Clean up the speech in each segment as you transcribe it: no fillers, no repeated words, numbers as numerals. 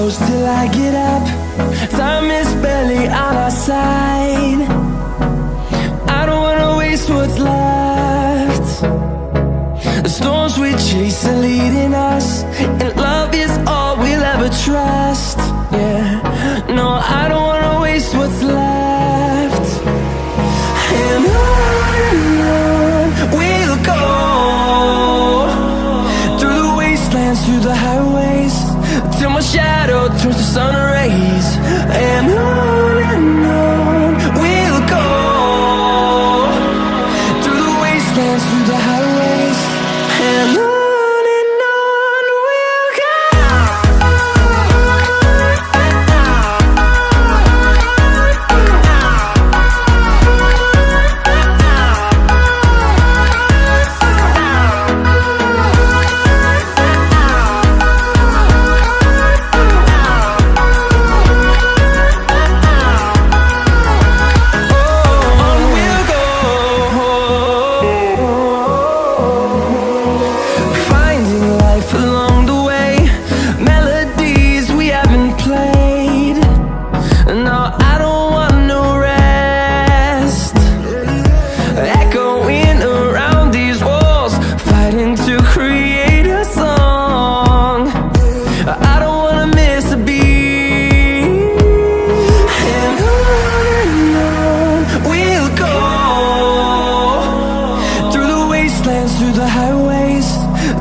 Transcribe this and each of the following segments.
close till I get up. Time is barely on our side. I don't wanna waste what's left. The storms we chase are leading us, and love is all we'll ever trust. Yeah, no, I don't wanna waste what's left. And on we'll go, through the wastelands, through the highways, till my shadow turns to sun rays. And on we'll go, through the wastelands, through the highways, and on we'll go. Through the highways,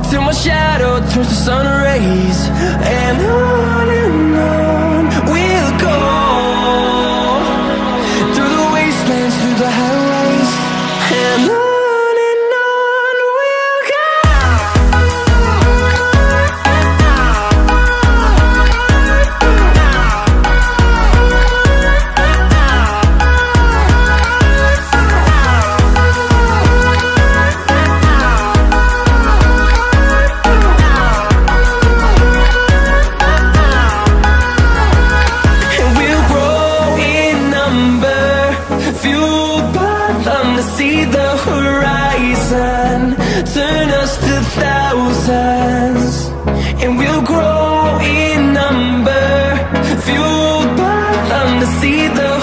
till my shadow turns to sun rays. And on we'll go, through the wastelands, through the highways, and on we'll go. See the horizon, turn us to thousands, and we'll grow in number, fueled by them to see the